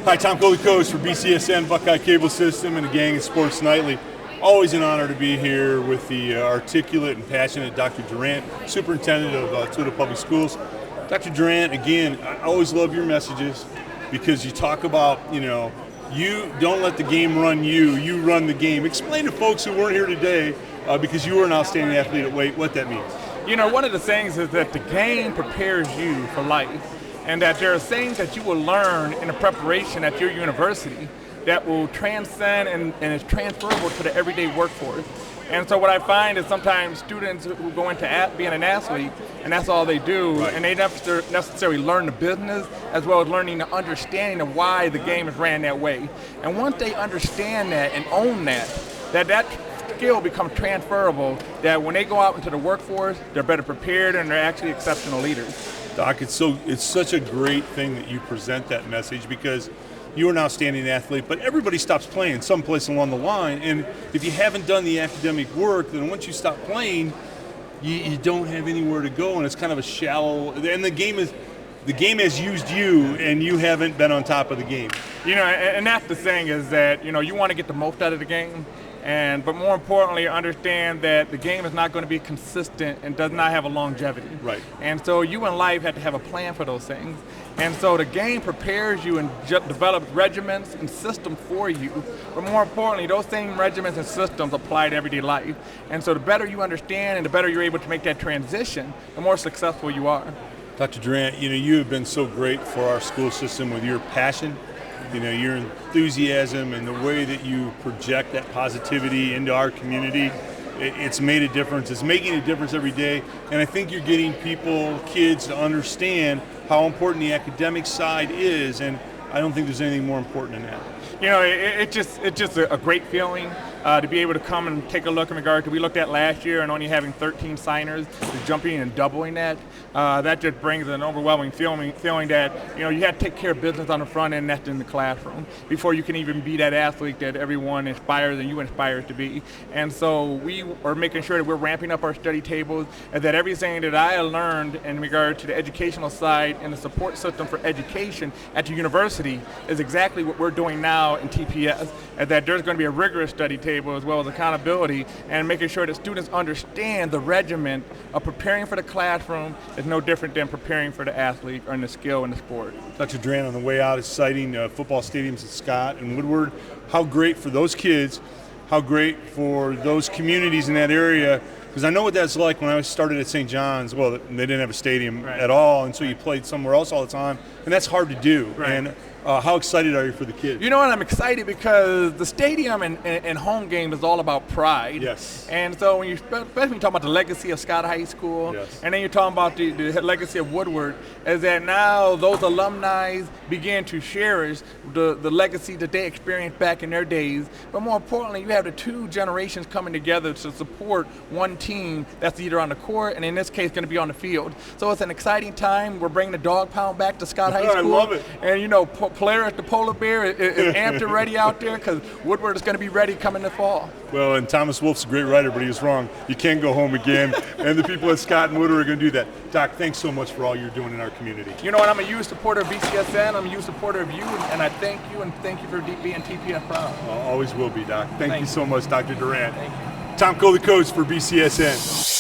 Hi, Tom Coley, coach for BCSN, Buckeye Cable System, and the gang at Sports Nightly. Always an honor to be here with the articulate and passionate Dr. Durant, superintendent of Toledo Public Schools. Dr. Durant, again, I always love your messages because you talk about, you don't let the game run you, you run the game. Explain to folks who weren't here today, because you were an outstanding athlete at weight, what that means. One of the things is that the game prepares you for life, and that there are things that you will learn in the preparation at your university that will transcend and is transferable to the everyday workforce. And so what I find is sometimes students who go into being an athlete, and that's all they do, right, and they never necessarily learn the business as well as learning the understanding of why the game is ran that way. And once they understand that and own that skill becomes transferable, that when they go out into the workforce, they're better prepared and they're actually exceptional leaders. Doc, it's such a great thing that you present that message because you're an outstanding athlete, but everybody stops playing someplace along the line, and if you haven't done the academic work, then once you stop playing, you don't have anywhere to go, and it's kind of a shallow, and the game has used you, and you haven't been on top of the game. And that's the thing is that, you want to get the most out of the game, but more importantly, understand that the game is not going to be consistent and does not have a longevity. Right. And so you in life have to have a plan for those things. And so the game prepares you and develops regiments and systems for you. But more importantly, those same regiments and systems apply to everyday life. And so the better you understand and the better you're able to make that transition, the more successful you are. Dr. Durant, you have been so great for our school system with your passion, your enthusiasm, and the way that you project that positivity into our community. It's made a difference. It's making a difference every day. And I think you're getting kids to understand how important the academic side is. And I don't think there's anything more important than that. It's just a great feeling to be able to come and take a look in regard to, we looked at last year and only having 13 signers, to jumping and doubling that. That just brings an overwhelming feeling that, you have to take care of business on the front end, that's in the classroom, before you can even be that athlete that everyone inspires and you inspire to be. And so we are making sure that we're ramping up our study tables, and that everything that I learned in regard to the educational side and the support system for education at the university is exactly what we're doing now in TPS, and that there's going to be a rigorous study table as well as accountability, and making sure that students understand the regimen of preparing for the classroom is no different than preparing for the athlete or in the skill in the sport. Dr. Durant, on the way out, is citing football stadiums at Scott and Woodward. How great for those kids, how great for those communities in that area, because I know what that's like. When I started at St. John's, well, they didn't have a stadium at all, and so you played somewhere else all the time, and that's hard to do. Right. And how excited are you for the kids? I'm excited because the stadium and home game is all about pride. Yes. And so especially when you talk about the legacy of Scott High School, yes, and then you're talking about the legacy of Woodward, is that now those alumni begin to cherish the legacy that they experienced back in their days. But more importantly, you have the two generations coming together to support one team that's either on the court and in this case going to be on the field. So it's an exciting time. We're bringing the dog pound back to Scott High School. I love it. And player at the polar bear is amped and ready out there because Woodward is going to be ready coming this fall. Well, and Thomas Wolf's a great writer, but he was wrong. You can go home again, and the people at Scott and Woodward are going to do that. Doc, thanks so much for all you're doing in our community. I'm a huge supporter of BCSN. I'm a huge supporter of you, and I thank you for being TPS proud. Always will be, Doc. Thank you so much, Dr. Durant. Thank you. Tom Coley, coach for BCSN.